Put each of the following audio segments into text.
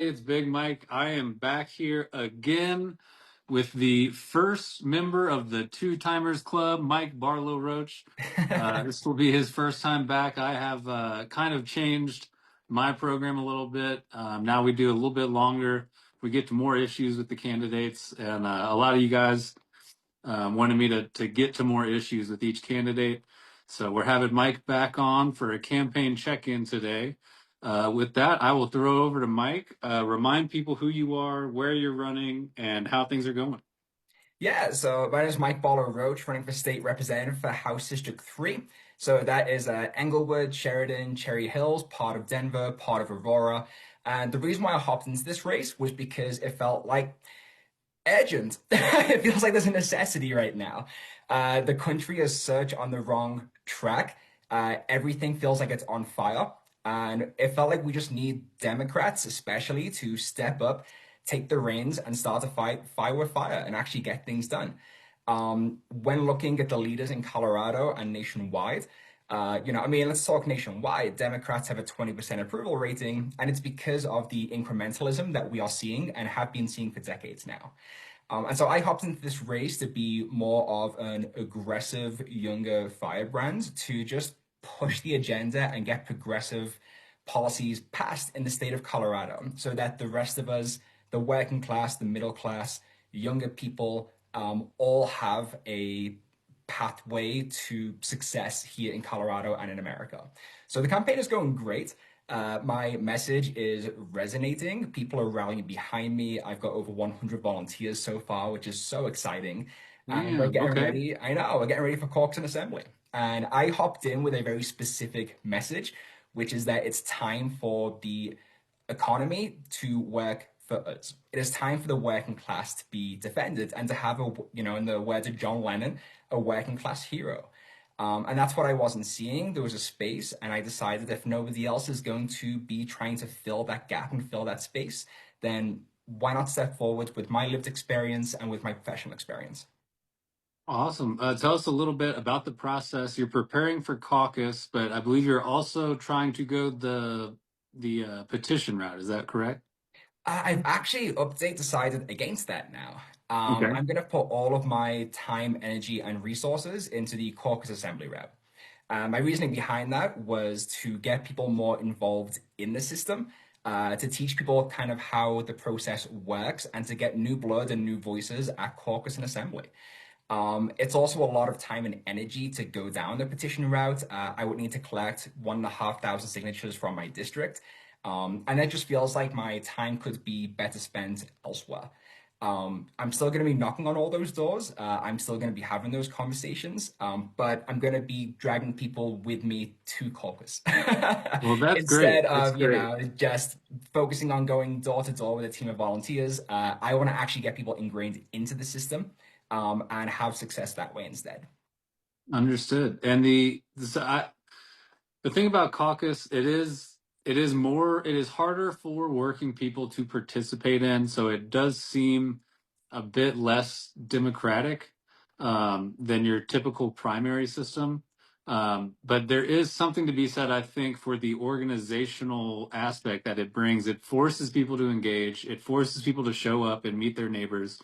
It's Big Mike. I am back here again with the first member of the Two Timers Club, Mike Barlow-Roach. This will be his first time back. I have kind of changed my program a little bit. Now we do a little bit longer. We get to more issues with the candidates, and a lot of you guys wanted me to get to more issues with each candidate. So we're having Mike back on for a campaign check-in today. With that, I will throw over to Mike. Remind people who you are, where you're running, and how things are going. Yeah, so my name is Mike Barlow-Roach, running for state representative for House District 3. So that is Englewood, Sheridan, Cherry Hills, part of Denver, part of Aurora. And the reason why I hopped into this race was because it felt like urgent. It feels like there's a necessity right now. The country is such on the wrong track. Everything feels like it's on fire. And it felt like we just need Democrats, especially, to step up, take the reins, and start to fight fire with fire and actually get things done. When looking at the leaders in Colorado and nationwide, let's talk nationwide. Democrats have a 20% approval rating, and it's because of the incrementalism that we are seeing and have been seeing for decades now. And so I hopped into this race to be more of an aggressive, younger firebrand to just push the agenda and get progressive policies passed in the state of Colorado so that the rest of us, the working class, the middle class, younger people, all have a pathway to success here in Colorado and in America. So the campaign is going great. My message is resonating. People are rallying behind me. I've got over 100 volunteers so far, which is so exciting. And we're Damn. getting Okay. ready. I know, we're getting ready for caucus and assembly. And I hopped in with a very specific message, which is that it's time for the economy to work for us. It is time for the working class to be defended and to have in the words of John Lennon, a working class hero. And that's what I wasn't seeing. There was a space, and I decided if nobody else is going to be trying to fill that gap and fill that space, then why not step forward with my lived experience and with my professional experience? Awesome. Tell us a little bit about the process. You're preparing for caucus, but I believe you're also trying to go the petition route. Is that correct? I've actually decided against that now. Okay. I'm going to put all of my time, energy, and resources into the caucus assembly route. My reasoning behind that was to get people more involved in the system, to teach people kind of how the process works, and to get new blood and new voices at caucus and assembly. It's also a lot of time and energy to go down the petition route. I would need to collect 1,500 signatures from my district. And it just feels like my time could be better spent elsewhere. I'm still going to be knocking on all those doors. I'm still going to be having those conversations, but I'm going to be dragging people with me to caucus Well, that's instead great. That's of, great. just focusing on going door to door with a team of volunteers. I want to actually get people ingrained into the system, and have success that way instead. Understood. And the thing about caucus, it is harder for working people to participate in, so it does seem a bit less democratic than your typical primary system. But there is something to be said, I think, for the organizational aspect that it brings. It forces people to engage. It forces people to show up and meet their neighbors.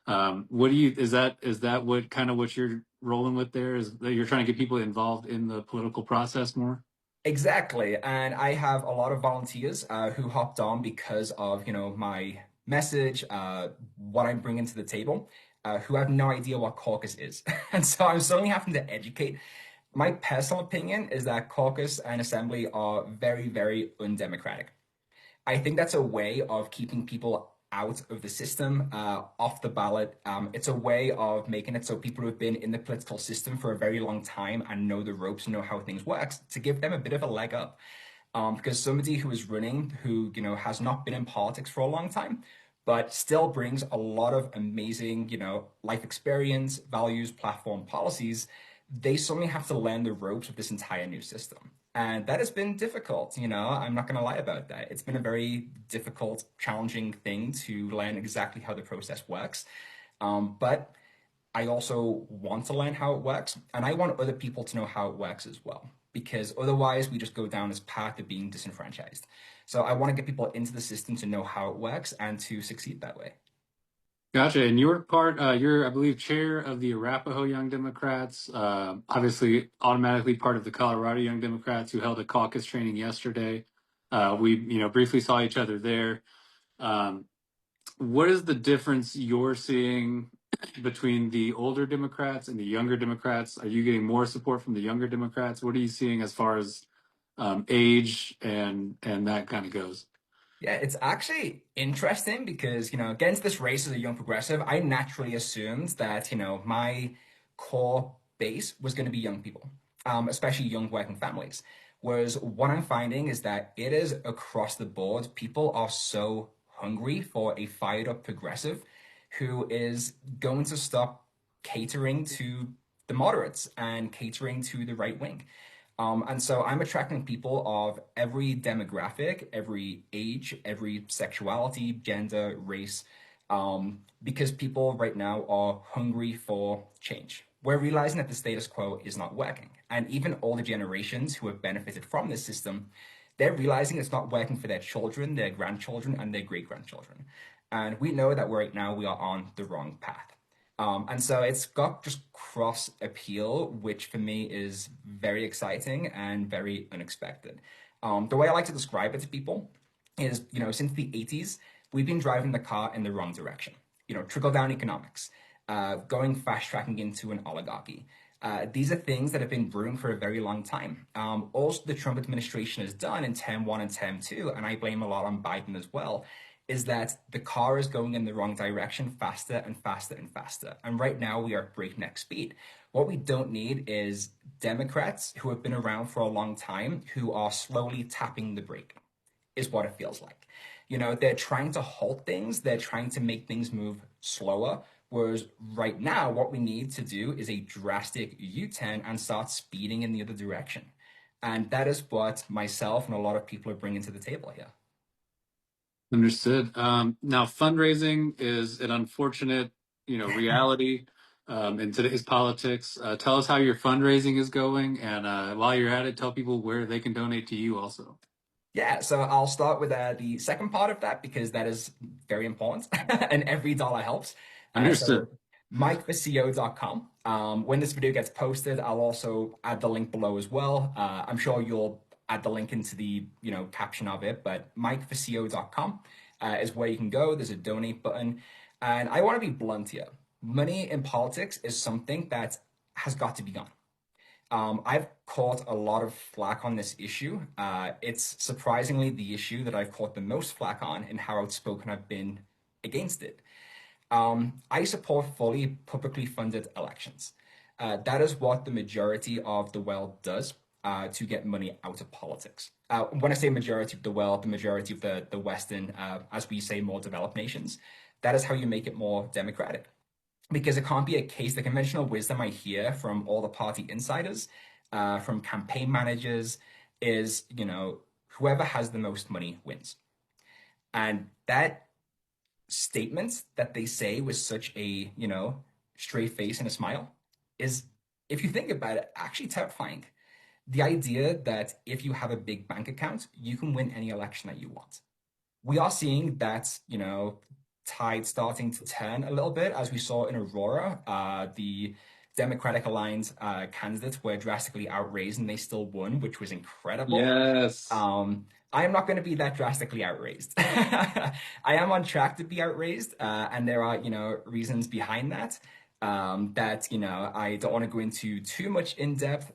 What do you, is that what kind of what you're rolling with there? Is that you're trying to get people involved in the political process more? Exactly. And I have a lot of volunteers who hopped on because of, my message, what I'm bringing to the table, who have no idea what caucus is. And so I'm certainly having to educate. My personal opinion is that caucus and assembly are very, very undemocratic. I think that's a way of keeping people out of the system, off the ballot. It's a way of making it so people who have been in the political system for a very long time and know the ropes and know how things work to give them a bit of a leg up. Because somebody who is running, who has not been in politics for a long time, but still brings a lot of amazing, life experience, values, platform, policies, they suddenly have to learn the ropes of this entire new system. And that has been difficult, I'm not going to lie about that. It's been a very difficult, challenging thing to learn exactly how the process works. But I also want to learn how it works, and I want other people to know how it works as well. because otherwise we just go down this path of being disenfranchised. So I want to get people into the system to know how it works and to succeed that way. Gotcha. And you're you're, I believe, chair of the Arapahoe Young Democrats. Obviously, automatically part of the Colorado Young Democrats, who held a caucus training yesterday. We, briefly saw each other there. Um, what is the difference you're seeing between the older Democrats and the younger Democrats? Are you getting more support from the younger Democrats? What are you seeing as far as age and that kind of goes? Yeah, it's actually interesting because, against this race as a young progressive, I naturally assumed that, my core base was going to be young people, especially young working families. Whereas what I'm finding is that it is across the board. People are so hungry for a fired up progressive who is going to stop catering to the moderates and catering to the right wing. And so I'm attracting people of every demographic, every age, every sexuality, gender, race, because people right now are hungry for change. We're realizing that the status quo is not working. And even older generations who have benefited from this system, they're realizing it's not working for their children, their grandchildren, and their great grandchildren. And we know that right now we are on the wrong path. And so it's got just cross appeal, which for me is very exciting and very unexpected. The way I like to describe it to people is, since the 80s, we've been driving the car in the wrong direction. Trickle down economics, going fast tracking into an oligarchy. These are things that have been brewing for a very long time. Also, the Trump administration has done in term one and term two, and I blame a lot on Biden as well, is that the car is going in the wrong direction faster and faster and faster. And right now we are at breakneck speed. What we don't need is Democrats who have been around for a long time who are slowly tapping the brake, is what it feels like. They're trying to halt things, they're trying to make things move slower. Whereas right now, what we need to do is a drastic U turn and start speeding in the other direction. And that is what myself and a lot of people are bringing to the table here. Understood. Now, fundraising is an unfortunate, reality in today's politics. Tell us how your fundraising is going, and while you're at it, tell people where they can donate to you also. Yeah, so I'll start with the second part of that because that is very important and every dollar helps. So Understood. mikeforco.com. When this video gets posted, I'll also add the link below as well. I'm sure you'll add the link into the caption of it, but mikeforco.com is where you can go. There's a donate button. And I want to be blunt here. Money in politics is something that has got to be gone. I've caught a lot of flack on this issue. It's surprisingly the issue that I've caught the most flack on in how outspoken I've been against it. I support fully publicly funded elections. That is what the majority of the world does to get money out of politics. When I say majority of the world, the majority of the Western, as we say, more developed nations, that is how you make it more democratic because it can't be a case. The conventional wisdom I hear from all the party insiders, from campaign managers, is whoever has the most money wins, and that statement that they say with such a straight face and a smile is, if you think about it, actually terrifying. The idea that if you have a big bank account, you can win any election that you want. We are seeing that, tide starting to turn a little bit, as we saw in Aurora. The Democratic aligned candidates were drastically outraised and they still won, which was incredible. Yes. I am not going to be that drastically outraised. I am on track to be outraised, and there are, reasons behind that. That I don't want to go into too much in depth.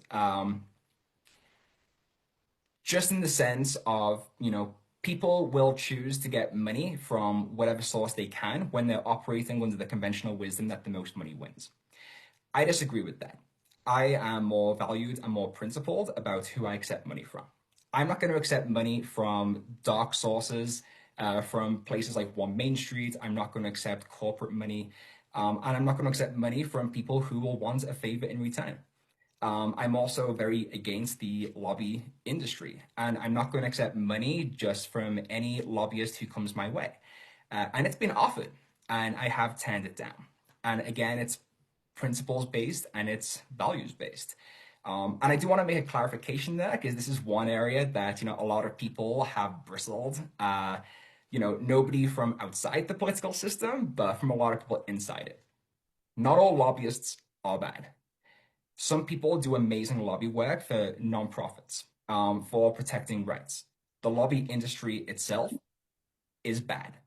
Just in the sense of, people will choose to get money from whatever source they can when they're operating under the conventional wisdom that the most money wins. I disagree with that. I am more valued and more principled about who I accept money from. I'm not going to accept money from dark sources, from places like One Main Street. I'm not going to accept corporate money. And I'm not going to accept money from people who will want a favor in return. I'm also very against the lobby industry, and I'm not going to accept money just from any lobbyist who comes my way. And it's been offered, and I have turned it down. And again, it's principles based and it's values based. And I do want to make a clarification there because this is one area that, a lot of people have bristled. Nobody from outside the political system, but from a lot of people inside it. Not all lobbyists are bad. Some people do amazing lobby work for nonprofits, for protecting rights. The lobby industry itself is bad.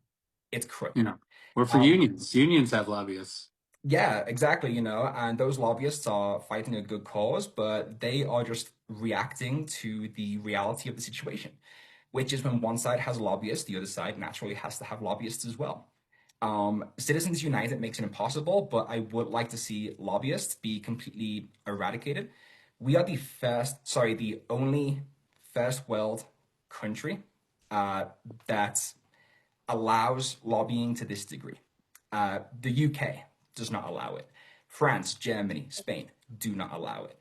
It's You crooked. know, or for Um, unions. Unions have lobbyists. yeah, exactly, and those lobbyists are fighting a good cause, but they are just reacting to the reality of the situation, which is when one side has lobbyists, the other side naturally has to have lobbyists as well. Citizens United makes it impossible, but I would like to see lobbyists be completely eradicated. We are the only first world country uh, that allows lobbying to this degree. The UK does not allow it. France, Germany, Spain do not allow it.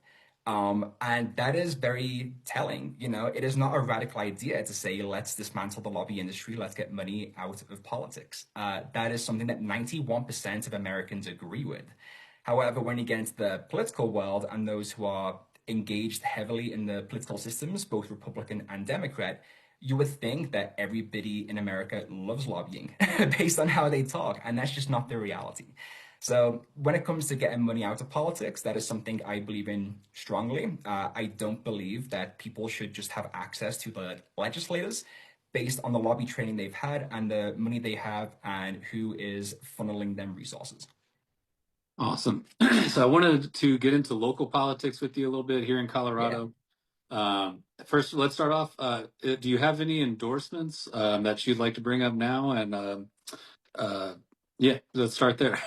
And that is very telling. It is not a radical idea to say, let's dismantle the lobby industry, let's get money out of politics. That is something that 91% of Americans agree with. However, when you get into the political world and those who are engaged heavily in the political systems, both Republican and Democrat, you would think that everybody in America loves lobbying based on how they talk, and that's just not the reality. So when it comes to getting money out of politics, that is something I believe in strongly. I don't believe that people should just have access to the legislators based on the lobby training they've had and the money they have and who is funneling them resources. Awesome. So I wanted to get into local politics with you a little bit here in Yeah. Colorado. First, let's start off. Do you have any endorsements that you'd like to bring up now? And uh, yeah, let's start there.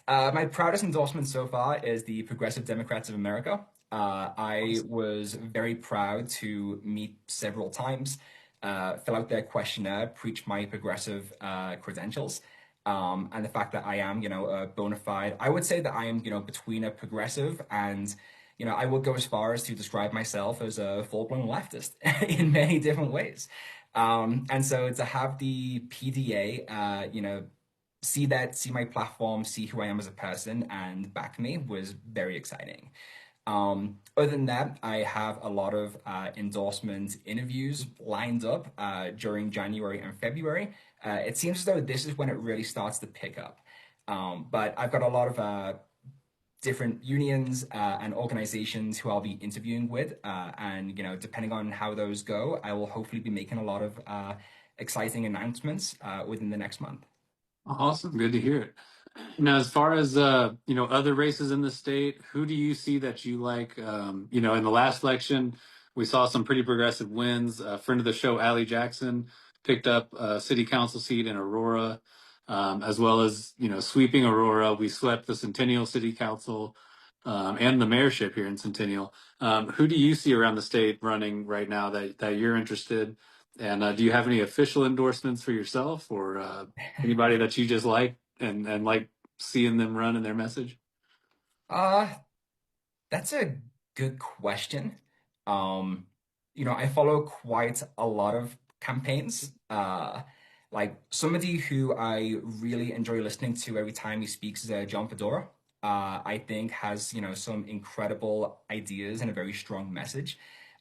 My proudest endorsement so far is the Progressive Democrats of America. I Awesome. was very proud to meet several times, fill out their questionnaire, preach my progressive credentials, and the fact that I am, a bona fide. I would say that I am, between a progressive and, I would go as far as to describe myself as a full-blown leftist in many different ways. And so to have the PDA, see my platform, see who I am as a person, and back me was very exciting. Other than that, I have a lot of endorsement interviews lined up during January and February. It seems as though this is when it really starts to pick up. But I've got a lot of different unions and organizations who I'll be interviewing with, and depending on how those go, I will hopefully be making a lot of exciting announcements within the next month. Awesome. Good to hear it. Now, as far as other races in the state, who do you see that you like? In the last election, we saw some pretty progressive wins. A friend of the show, Allie Jackson, picked up a city council seat in Aurora, as well as sweeping Aurora. We swept the Centennial City Council and the mayorship here in Centennial. Who do you see around the state running right now that you're interested? And do you have any official endorsements for yourself or anybody that you just like and like seeing them run in their message? Uh, That's a good question. I follow quite a lot of campaigns. Like somebody who I really enjoy listening to every time he speaks is John Fedora. I think has, some incredible ideas and a very strong message.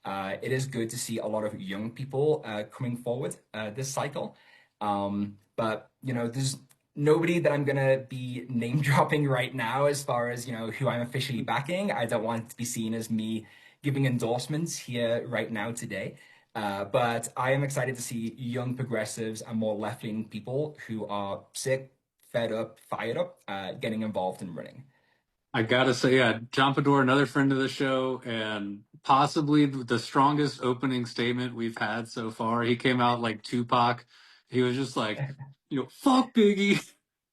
It is good to see a lot of young people coming forward this cycle. But there's nobody that I'm gonna be name dropping right now as far as who I'm officially backing. I don't want it to be seen as me giving endorsements here right now today. But I am excited to see young progressives and more left-leaning people who are sick, fed up, fired up, getting involved in running. I gotta say, yeah, John Fedor, another friend of the show, and possibly the strongest opening statement we've had so far. He came out like Tupac. He was just like, fuck Biggie.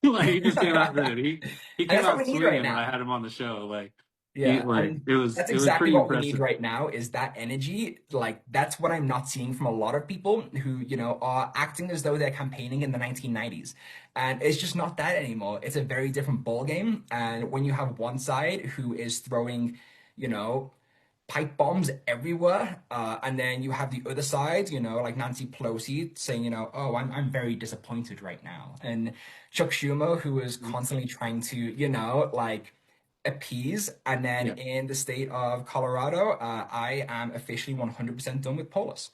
Like he just came out then. He And came that's what we out need right swinging when I now. had him on the show. Like he Yeah, like and it was that's it was exactly pretty what we need impressive. right now is that energy. Like that's what I'm not seeing from a lot of people who, are acting as though they're campaigning in the 1990s. And it's just not that anymore. It's a very different ball game. And when you have one side who is throwing, you know, pipe bombs everywhere, and then you have the other side, like Nancy Pelosi saying, oh, I'm very disappointed right now. And Chuck Schumer, who is constantly trying to, like appease. And then Yeah. in the state of Colorado, I am officially 100% done with Polis.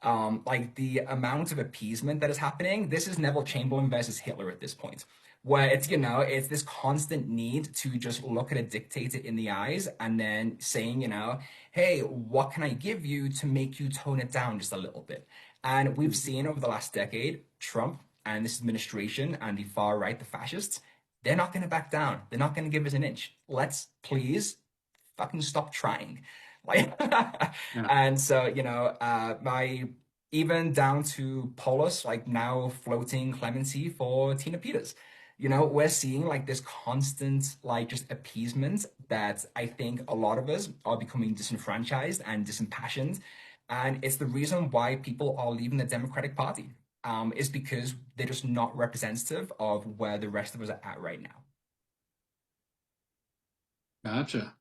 Like the amount of appeasement that is happening, this is Neville Chamberlain versus Hitler at this point, where it's this constant need to just look at a dictator in the eyes and then saying, hey, what can I give you to make you tone it down just a little bit? And we've seen over the last decade, Trump and this administration and the far right, the fascists, they're not going to back down. They're not going to give us an inch. Let's please fucking stop trying. Like, Yeah. and so, my even down to Polis, like now floating clemency for Tina Peters. We're seeing like this constant, like just appeasement that I think a lot of us are becoming disenfranchised and disimpassioned. And it's the reason why people are leaving the Democratic Party, is because they're just not representative of where the rest of us are at right now. Gotcha.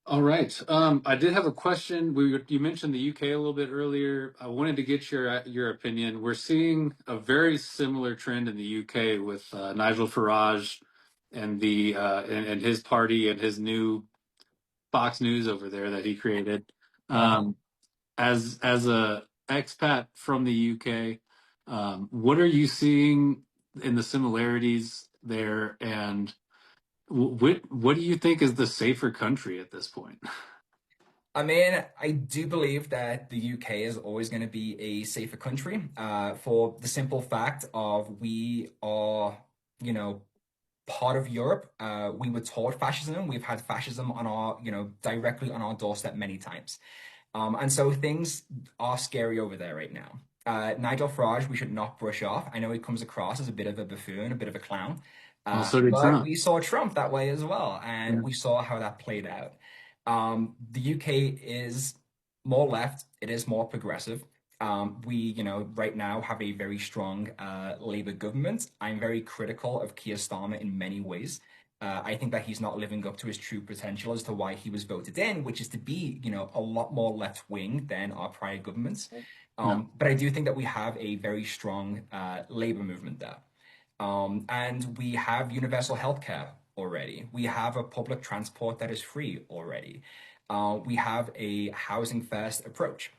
All right. I did have a question. You mentioned the UK a little bit earlier. I wanted to get your opinion. We're seeing a very similar trend in the UK with Nigel Farage and the and his party and his new Fox News over there that he created. Uh-huh. Um, as a expat from the UK, what are you seeing in the similarities there, and what do you think is the safer country at this point? I mean, I do believe that the UK is always going to be a safer country, for the simple fact of we are, you know, part of Europe. We were taught fascism. We've had fascism on our, directly on our doorstep many times. And so things are scary over there right now. Nigel Farage, we should not brush off. I know he comes across as a bit of a buffoon, a bit of a clown. Also did But Trump. we saw Trump that way as well, and Yeah. we saw how that played out. The UK is more left, it is more progressive. We, right now have a very strong Labour government. I'm very critical of Keir Starmer in many ways. I think that he's not living up to his true potential as to why he was voted in, which is to be, a lot more left wing than our prior governments. Yeah. But I do think that we have a very strong labor movement there. And we have universal healthcare already. We have a public transport that is free already. We have a housing first approach,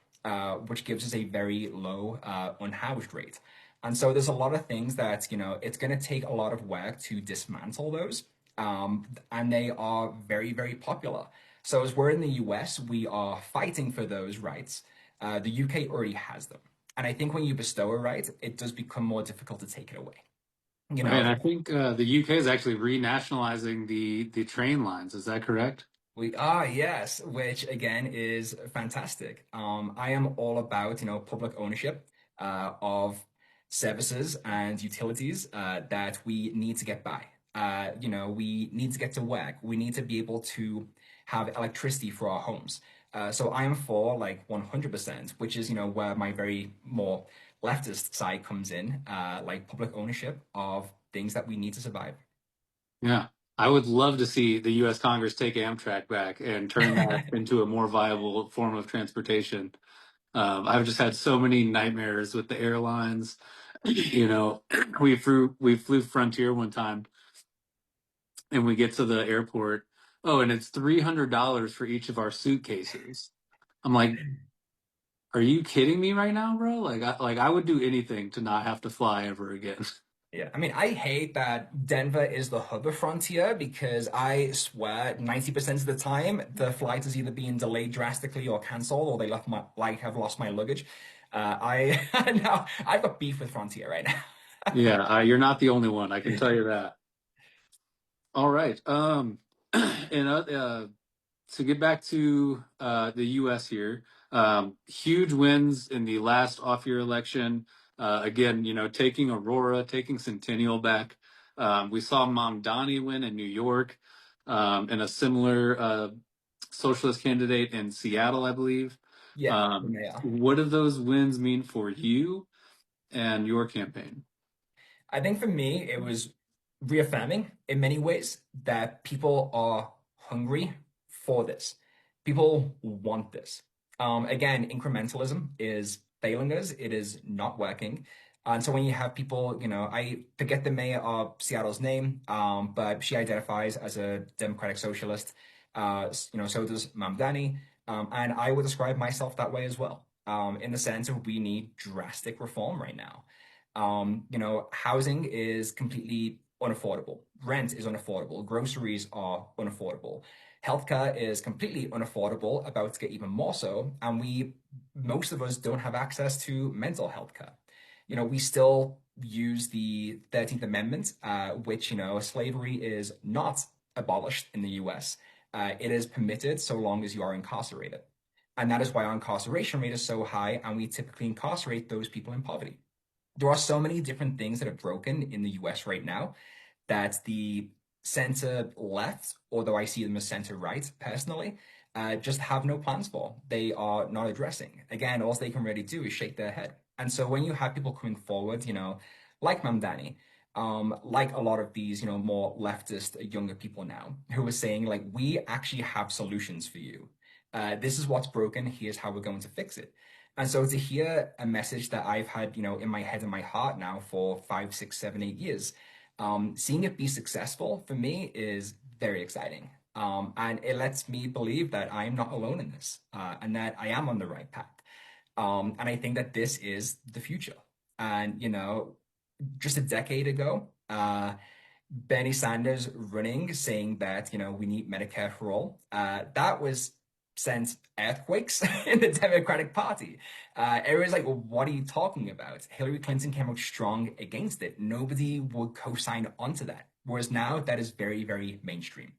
which gives us a very low unhoused rate. And so there's a lot of things that, it's going to take a lot of work to dismantle those. And they are very, very popular. So as we're in the US, we are fighting for those rights. The UK already has them. And I think when you bestow a right, it does become more difficult to take it away. You Right. And know, I think the UK is actually renationalizing the train lines. Is that correct? we are, yes, which again is fantastic. I am all about, public ownership of services and utilities that we need to get by. We need to get to work. We need to be able to have electricity for our homes. So I am for like 100%, which is, where my very more leftist side comes in, like public ownership of things that we need to survive. Yeah. I would love to see the US Congress take Amtrak back and turn that into a more viable form of transportation. I've just had so many nightmares with the airlines. You know, we flew Frontier one time and we get to the airport. Oh, and it's $300 for each of our suitcases. I'm like, are you kidding me right now, bro? Like I would do anything to not have to fly ever again. Yeah, I mean, I hate that Denver is the hub of Frontier because I swear 90% of the time the flight is either being delayed drastically or canceled or they left my like have lost my luggage. I now I've got beef with Frontier right now. Yeah, you're not the only one. I can tell you that. All right. And to get back to the U.S. here, huge wins in the last off-year election. Again, taking Aurora, taking Centennial back. We saw Mamdani win in New York, and a similar socialist candidate in Seattle, I believe. Yeah, the mayor. What do those wins mean for you and your campaign? I think for me, it was reaffirming in many ways that people are hungry for this. People want this. Again, incrementalism is failing us. It is not working. And so when you have people, I forget the mayor of Seattle's name, but she identifies as a democratic socialist. So does Mamdani. And I would describe myself that way as well, in the sense of we need drastic reform right now. Housing is completely unaffordable. Rent is unaffordable. Groceries are unaffordable. Healthcare is completely unaffordable, about to get even more so. And most of us don't have access to mental health care. We still use the 13th Amendment, which, slavery is not abolished in the US. It is permitted so long as you are incarcerated. And that is why our incarceration rate is so high, and we typically incarcerate those people in poverty. There are so many different things that are broken in the US right now that the center left, although I see them as center right personally, just have no plans for. They are not addressing. Again, all they can really do is shake their head. And so when you have people coming forward, like Mamdani, like a lot of these, more leftist, younger people now, who are saying, like, we actually have solutions for you. This is what's broken. Here's how we're going to fix it. And so to hear a message that I've had, in my head and my heart now for 5, 6, 7, 8 years, seeing it be successful for me is very exciting. And it lets me believe that I'm not alone in this, and that I am on the right path. And I think that this is the future. And, just a decade ago, Bernie Sanders running saying that, we need Medicare for all, that was sent earthquakes in the Democratic Party. Everyone's like, well, what are you talking about? Hillary Clinton came out strong against it. Nobody would co-sign onto that. Whereas now that is very, very mainstream.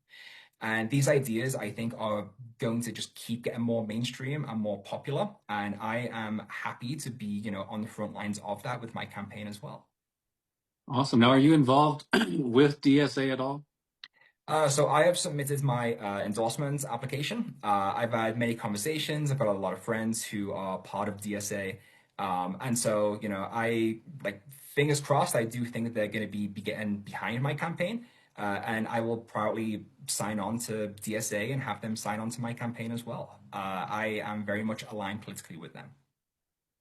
And these ideas, I think, are going to just keep getting more mainstream and more popular. And I am happy to be, on the front lines of that with my campaign as well. Awesome. Now, are you involved with DSA at all? So I have submitted my endorsement application. I've had many conversations. I've got a lot of friends who are part of DSA. And so, I like fingers crossed, I do think that they're going to be getting behind my campaign. And I will proudly sign on to DSA and have them sign on to my campaign as well. I am very much aligned politically with them.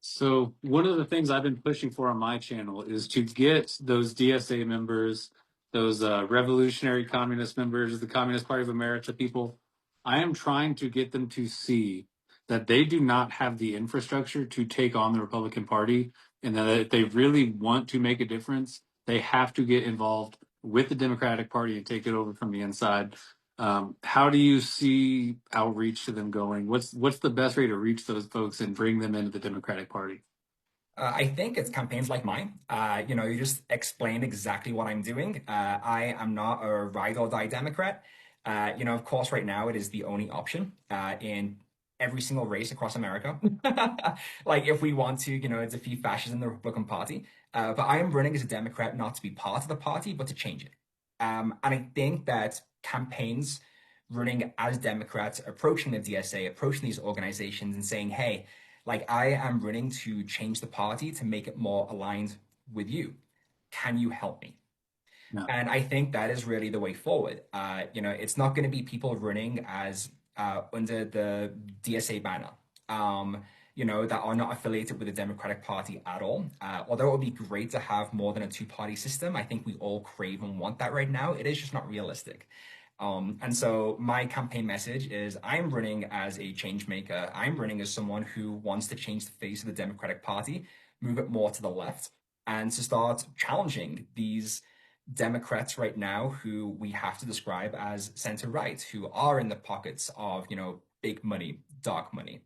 So one of the things I've been pushing for on my channel is to get those DSA members, those revolutionary communist members of the Communist Party of America people. I am trying to get them to see that they do not have the infrastructure to take on the Republican Party, and that if they really want to make a difference, they have to get involved with the Democratic Party and take it over from the inside. How do you see outreach to them going? What's the best way to reach those folks and bring them into the Democratic Party? I think it's campaigns like mine. You just explained exactly what I'm doing. I am not a ride or die Democrat. Of course, right now it is the only option in every single race across America. Like, if we want to, defeat fascism in the Republican Party. But I am running as a Democrat not to be part of the party, but to change it. And I think that campaigns running as Democrats, approaching the DSA, approaching these organizations and saying, hey, like, I am running to change the party to make it more aligned with you. Can you help me? No. And I think that is really the way forward. It's not going to be people running as under the DSA banner, that are not affiliated with the Democratic Party at all. Although it would be great to have more than a two-party system, I think we all crave and want that right now. It is just not realistic. And so my campaign message is I'm running as a change maker. I'm running as someone who wants to change the face of the Democratic Party, move it more to the left, and to start challenging these Democrats right now who we have to describe as center right, who are in the pockets of, big money, dark money,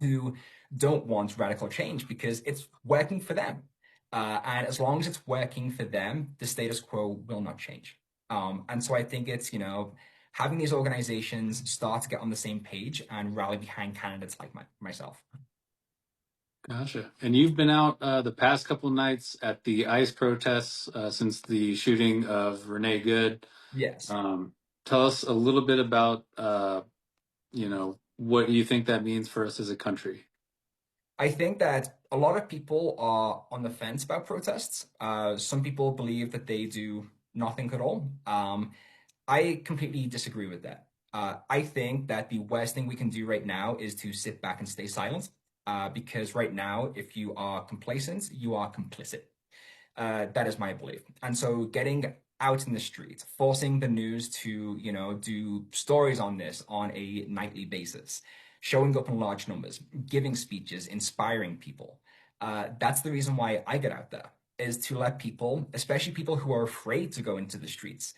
who don't want radical change because it's working for them. And as long as it's working for them, the status quo will not change. And so I think it's, having these organizations start to get on the same page and rally behind candidates like myself. Gotcha. And you've been out the past couple nights at the ICE protests since the shooting of Renee Good. Yes. Um, Tell us a little bit about, what you think that means for us as a country. I think that a lot of people are on the fence about protests. Some people believe that they do nothing at all. I completely disagree with that. I think that the worst thing we can do right now is to sit back and stay silent. Because right now, if you are complacent, you are complicit. That is my belief. And so getting out in the street, forcing the news to, do stories on this on a nightly basis, showing up in large numbers, giving speeches, inspiring people. That's the reason why I get out there, is to let people, especially people who are afraid to go into the streets.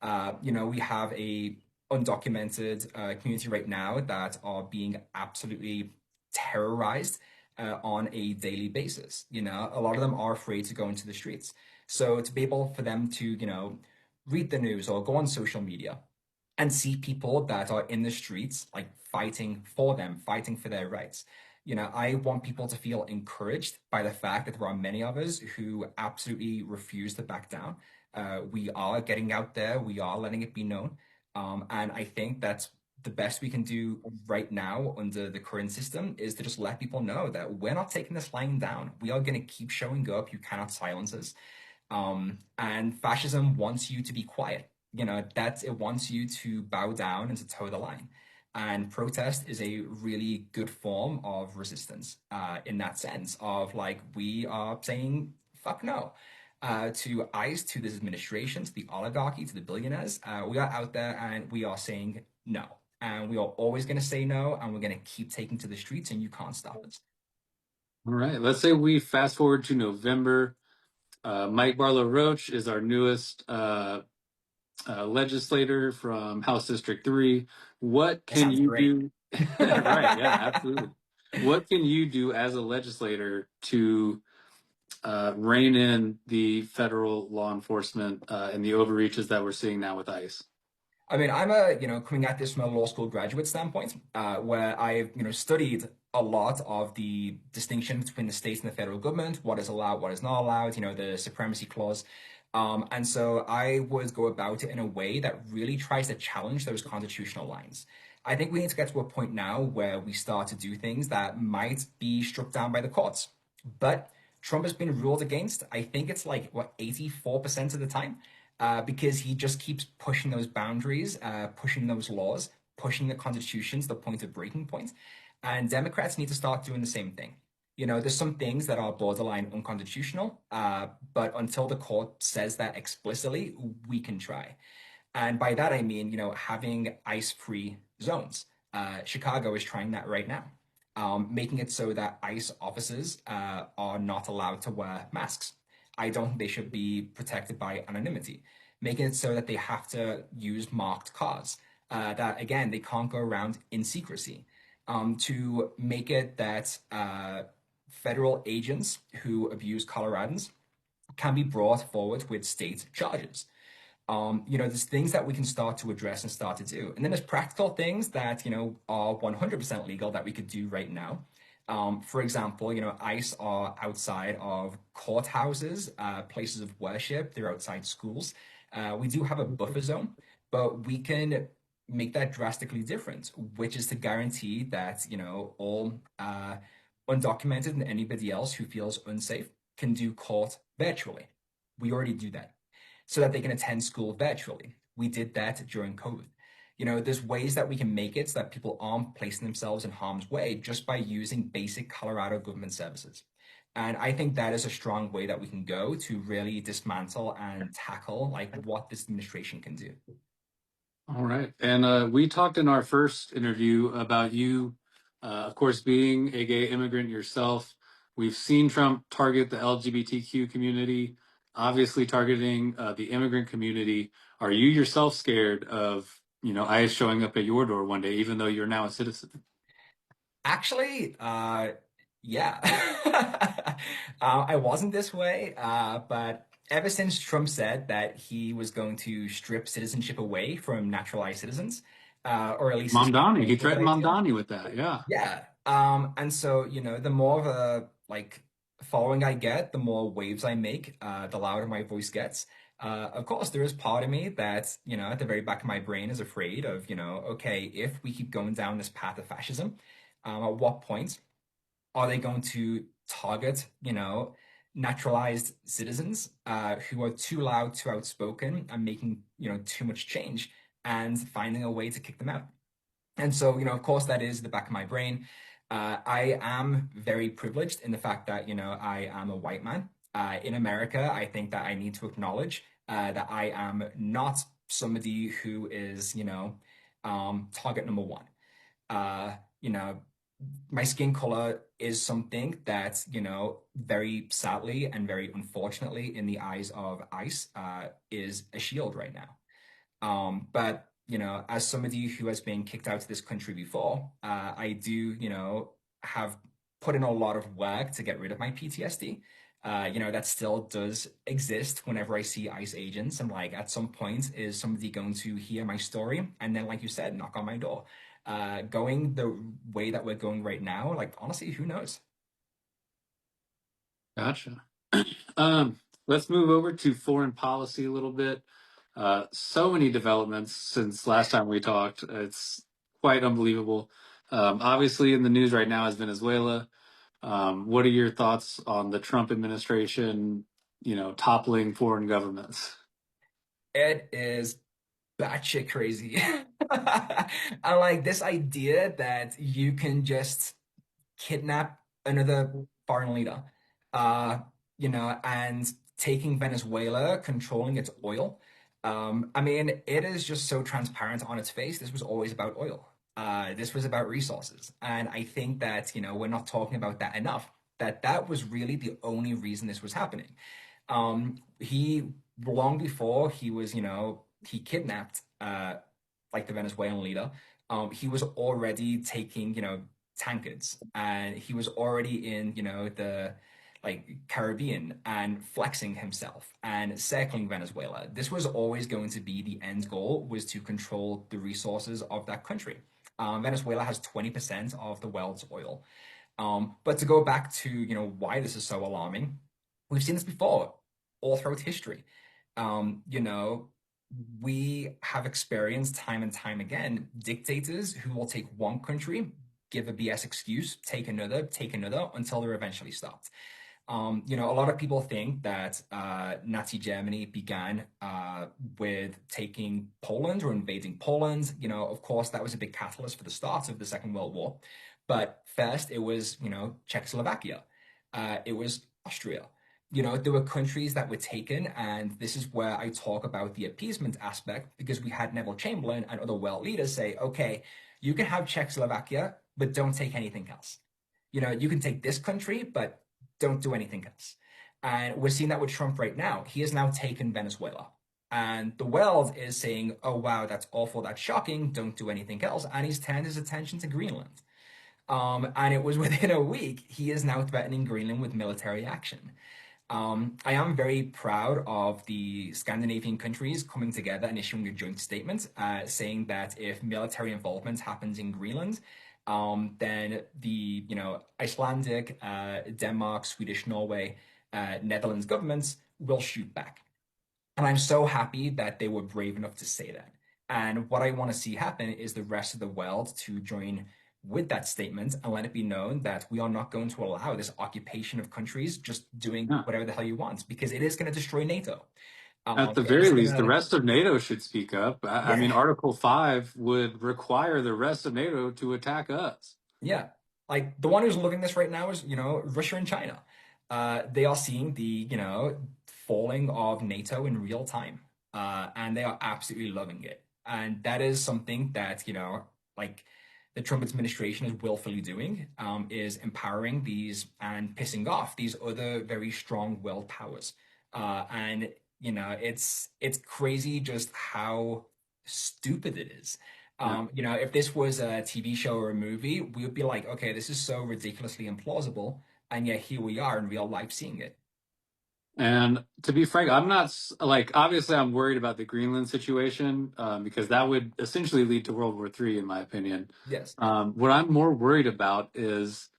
We have a undocumented community right now that are being absolutely terrorized on a daily basis. A lot of them are afraid to go into the streets. So to be able for them to, read the news or go on social media and see people that are in the streets, like fighting for them, fighting for their rights. I want people to feel encouraged by the fact that there are many of us who absolutely refuse to back down. We are getting out there, we are letting it be known. And I think that's the best we can do right now under the current system is to just let people know that we're not taking this lying down. We are going to keep showing up. You cannot silence us. And fascism wants you to be quiet. It wants you to bow down and to toe the line. And protest is a really good form of resistance in that sense of like we are saying fuck no to ICE, to this administration, to the oligarchy, to the billionaires. We are out there and we are saying no. And we are always going to say no, and we're going to keep taking to the streets, and you can't stop us. All right. Let's say we fast forward to November. Mike Barlow-Roach is our newest legislator from House District 3. What That can sounds you great. do? Right. Yeah, absolutely. What can you do as a legislator to rein in the federal law enforcement and the overreaches that we're seeing now with ICE? I mean, coming at this from a law school graduate standpoint, where I've, studied a lot of the distinction between the state and the federal government, what is allowed, what is not allowed, the supremacy clause. And so I would go about it in a way that really tries to challenge those constitutional lines. I think we need to get to a point now where we start to do things that might be struck down by the courts. But Trump has been ruled against, I think it's like, what, 84% of the time? Because he just keeps pushing those boundaries, pushing those laws, pushing the Constitution to the point of breaking point. And Democrats need to start doing the same thing. There's some things that are borderline unconstitutional, but until the court says that explicitly, we can try. And by that, I mean, having ICE-free zones. Chicago is trying that right now, making it so that ICE officers are not allowed to wear masks. I don't think they should be protected by anonymity, making it so that they have to use marked cars, that, again, they can't go around in secrecy, to make it that federal agents who abuse Coloradans can be brought forward with state charges. There's things that we can start to address and start to do. And then there's practical things that, are 100% legal that we could do right now. For example, ICE are outside of courthouses, places of worship, they're outside schools. We do have a buffer zone, but we can make that drastically different, which is to guarantee that, all undocumented and anybody else who feels unsafe can do court virtually. We already do that so that they can attend school virtually. We did that during COVID. There's ways that we can make it so that people aren't placing themselves in harm's way just by using basic Colorado government services. And I think that is a strong way that we can go to really dismantle and tackle like what this administration can do. All right. And we talked in our first interview about you, of course, being a gay immigrant yourself. We've seen Trump target the LGBTQ community, obviously targeting the immigrant community. Are you yourself scared of, ICE showing up at your door one day, even though you're now a citizen? Actually, yeah. I wasn't this way, but ever since Trump said that he was going to strip citizenship away from naturalized citizens, or at least Mamdani, he support that threatened idea. Mamdani with that. Yeah. Yeah. And so, the more of a like following I get, the more waves I make, the louder my voice gets. Of course, there is part of me that, at the very back of my brain is afraid of, okay, if we keep going down this path of fascism, at what point are they going to target, naturalized citizens who are too loud, too outspoken, and making, too much change and finding a way to kick them out? And so, of course, that is the back of my brain. I am very privileged in the fact that, I am a white man. In America, I think that I need to acknowledge that I am not somebody who is, target number one. Uh, you know, my skin color is something that, very sadly and very unfortunately in the eyes of ICE, is a shield right now. But as somebody who has been kicked out of this country before, I do, have put in a lot of work to get rid of my PTSD. That still does exist whenever I see ICE agents. And like at some point, is somebody going to hear my story and then, like you said, knock on my door? Going the way that we're going right now, like honestly, who knows? Gotcha. Um, let's move over to foreign policy a little bit. So many developments since last time we talked. It's quite unbelievable. Obviously, in the news right now is Venezuela. What are your thoughts on the Trump administration, toppling foreign governments? It is batshit crazy. I like this idea that you can just kidnap another foreign leader, uh, and taking Venezuela, controlling its oil. I mean, it is just so transparent on its face. This was always about oil. This was about resources. And I think that, we're not talking about that enough, that was really the only reason this was happening. He long before he was, he kidnapped like the Venezuelan leader, he was already taking, tankers and he was already in, the like Caribbean and flexing himself and circling Venezuela. This was always going to be the end goal was to control the resources of that country. Venezuela has 20% of the world's oil. But to go back to, why this is so alarming, we've seen this before all throughout history. Um, you know, we have experienced time and time again dictators who will take one country, give a BS excuse, take another until they're eventually stopped. A lot of people think that Nazi Germany began with taking Poland or invading Poland. Of course, that was a big catalyst for the start of the Second World War. But first, it was, Czechoslovakia. It was Austria. There were countries that were taken, and this is where I talk about the appeasement aspect because we had Neville Chamberlain and other world leaders say, okay, you can have Czechoslovakia, but don't take anything else. You can take this country, but don't do anything else. And we're seeing that with Trump right now. He has now taken Venezuela. And the world is saying, oh, wow, that's awful, that's shocking, don't do anything else. And he's turned his attention to Greenland. And it was within a week, he is now threatening Greenland with military action. I am very proud of the Scandinavian countries coming together and issuing a joint statement saying that if military involvement happens in Greenland, then the Icelandic, Denmark, Swedish, Norway, Netherlands governments will shoot back. And I'm so happy that they were brave enough to say that. And what I want to see happen is the rest of the world to join with that statement and let it be known that we are not going to allow this occupation of countries just doing Yeah. whatever the hell you want because it is going to destroy NATO. At the It is very going least, the to, rest of NATO should speak up. I yeah, mean, Article 5 would require the rest of NATO to attack us. yeah. Like the one who's living this right now is, Russia and China. They are seeing the, falling of NATO in real time. And they are absolutely loving it. And that is something that, like the Trump administration is willfully doing, is empowering these and pissing off these other very strong world powers. And it's crazy just how stupid it is. Yeah. If this was a TV show or a movie, we would be like, okay, this is so ridiculously implausible, and yet here we are in real life seeing it. And to be frank, I'm not like obviously I'm worried about the Greenland situation because that would essentially lead to World War III, in my opinion. Yes. What I'm more worried about is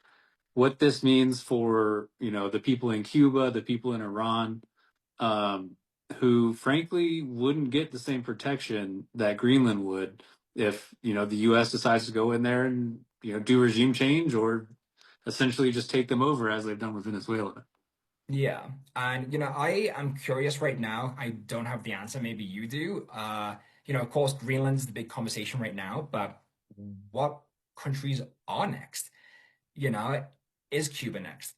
what this means for the people in Cuba, the people in Iran, um, who frankly wouldn't get the same protection that Greenland would if the U.S. decides to go in there and do regime change or essentially just take them over as they've done with Venezuela. Yeah. And I am curious right now. I don't have the answer. Maybe you do. Of course, Greenland's the big conversation right now, but what countries are next? You know, is Cuba next?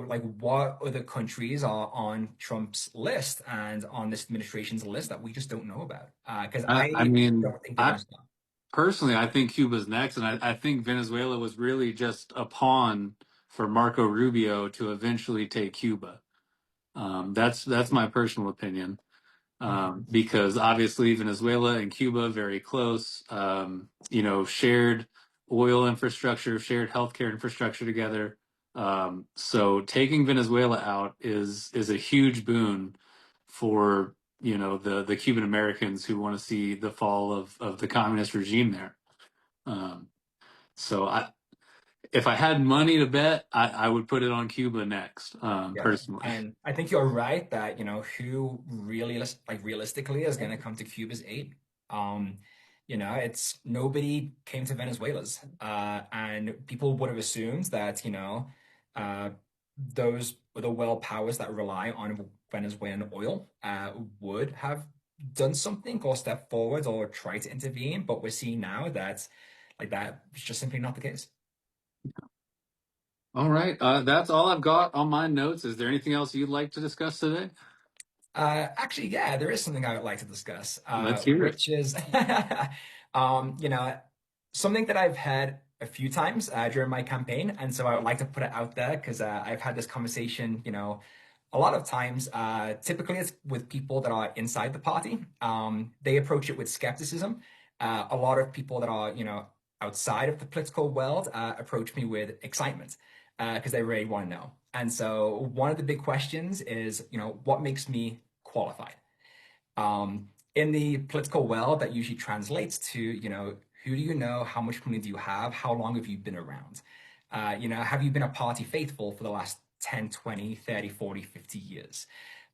like what other countries are on Trump's list and on this administration's list that we just don't know about? Because I I mean, don't think they're going I to stop. personally, I think Cuba's next, and I think Venezuela was really just a pawn for Marco Rubio to eventually take Cuba. That's my personal opinion. Because obviously Venezuela and Cuba very close. Shared oil infrastructure, shared healthcare infrastructure together. So taking Venezuela out is a huge boon for the Cuban Americans who want to see the fall of the communist regime there. Um, so if I had money to bet, I would put it on Cuba next, Yeah, personally. and I think you're right that who really like realistically is going to come to Cuba's aid. Um, it's nobody came to Venezuela's, and people would have assumed that uh, those other world powers that rely on Venezuelan oil would have done something or stepped forward or tried to intervene, but we're seeing now that like that is just simply not the case. All right. That's all I've got on my notes. Is there anything else you'd like to discuss today? Actually, yeah, there is something I would like to discuss, Let's hear it. which is, um, you know, something that I've had a few times during my campaign, and so I would like to put it out there because I've had this conversation, a lot of times. Typically, it's with people that are inside the party. They approach it with skepticism. A lot of people that are, outside of the political world approach me with excitement because they really want to know. And so, one of the big questions is, what makes me qualified? In the political world, that usually translates to, who do you know? How much money do you have? How long have you been around? Have you been a party faithful for the last 10, 20, 30, 40, 50 years?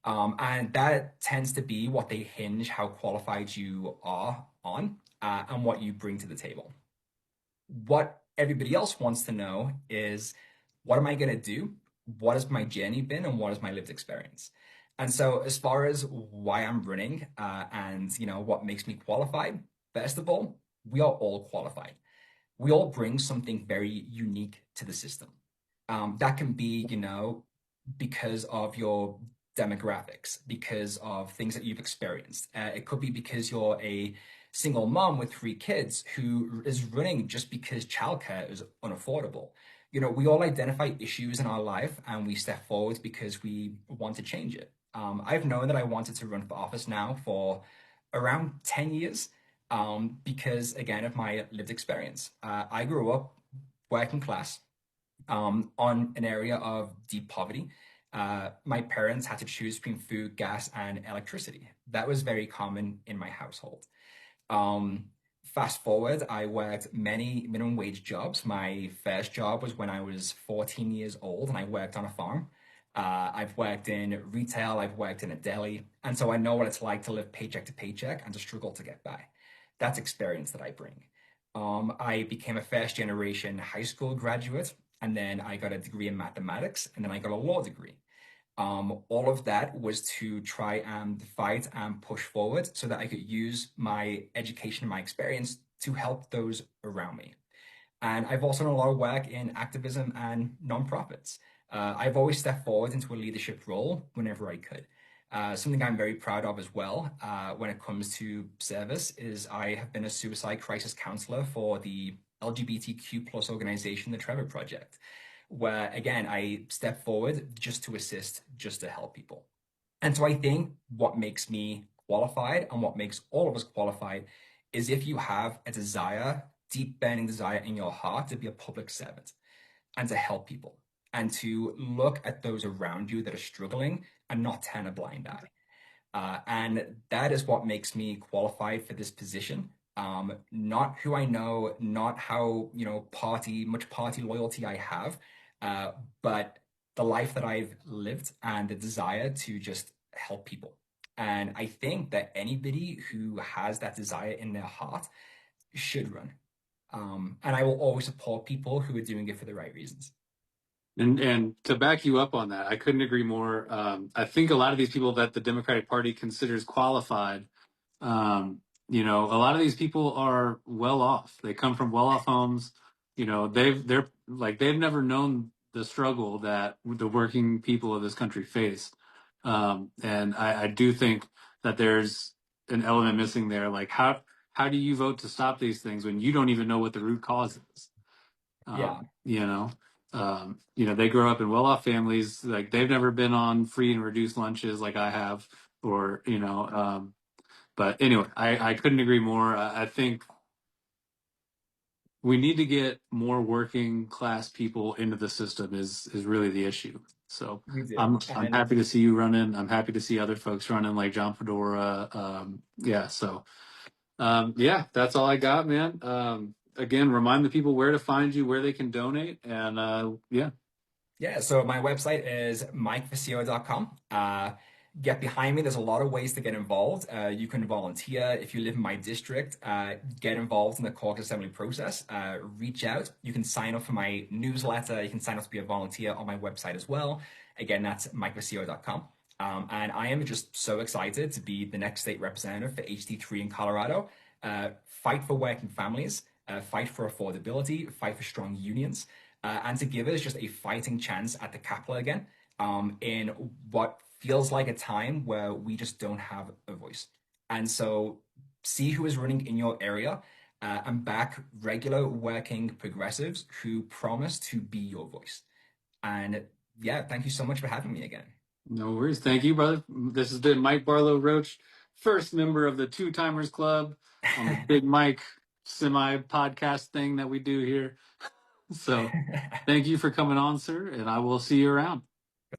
And that tends to be what they hinge how qualified you are on and what you bring to the table. What everybody else wants to know is what am I going to do? What has my journey been and what is my lived experience? And so, as far as why I'm running and what makes me qualified, first of all, we are all qualified. We all bring something very unique to the system. That can be, because of your demographics, because of things that you've experienced. It could be because you're a single mom with three kids who is running just because childcare is unaffordable. We all identify issues in our life and we step forward because we want to change it. I've known that I wanted to run for office now for around 10 years because, again, of my lived experience. I grew up working class on an area of deep poverty. My parents had to choose between food, gas, and electricity. That was very common in my household. Um, Fast forward, I worked many minimum wage jobs. My first job was when I was 14 years old and I worked on a farm. I've worked in retail, I've worked in a deli, and so I know what it's like to live paycheck to paycheck and to struggle to get by. That's experience that I bring. I became a first generation high school graduate, and then I got a degree in mathematics, and then I got a law degree. All of that was to try and fight and push forward so that I could use my education and my experience to help those around me. And I've also done a lot of work in activism and nonprofits. I've always stepped forward into a leadership role whenever I could. Something I'm very proud of as well when it comes to service is I have been a suicide crisis counselor for the LGBTQ plus organization, the Trevor Project, where again, I step forward just to assist, just to help people. And so I think what makes me qualified and what makes all of us qualified is if you have a desire, deep burning desire in your heart to be a public servant and to help people and to look at those around you that are struggling and not turn a blind eye. And that is what makes me qualified for this position. Not who I know, not how, much party loyalty I have, uh, but the life that I've lived and the desire to just help people. And I think that anybody who has that desire in their heart should run. And I will always support people who are doing it for the right reasons. And to back you up on that, I couldn't agree more. I think a lot of these people that the Democratic Party considers qualified, a lot of these people are well off. They come from well off homes. They've never known the struggle that the working people of this country face. And I do think that there's an element missing there. Like how do you vote to stop these things when you don't even know what the root cause is? Yeah. You know, they grow up in well-off families. Like they've never been on free and reduced lunches like I have, or but anyway, I couldn't agree more. I think we need to get more working class people into the system is really the issue. So We do. I'm And happy to see you running. I'm happy to see other folks running like John Fedora. Yeah, so yeah, that's all I got, man. Again, remind the people where to find you, where they can donate, and yeah. yeah, so my website is mikevasio.com. Get behind me. There's a lot of ways to get involved. You can volunteer if you live in my district. Get involved in the caucus assembly process. Reach out. You can sign up for my newsletter. You can sign up to be a volunteer on my website as well. Again, that's mikevasio.com. And I am just so excited to be the next state representative for HD3 in Colorado. Fight for working families, fight for affordability, fight for strong unions, and to give us just a fighting chance at the Capitol again, in what feels like a time where we just don't have a voice. And so, see who is running in your area, and back regular working progressives who promise to be your voice. And yeah, thank you so much for having me again. No worries. Thank you, brother. This has been Mike Barlow-Roach, first member of the Two Timers Club on the Big Mike semi podcast thing that we do here. So thank you for coming on, sir, and I will see you around.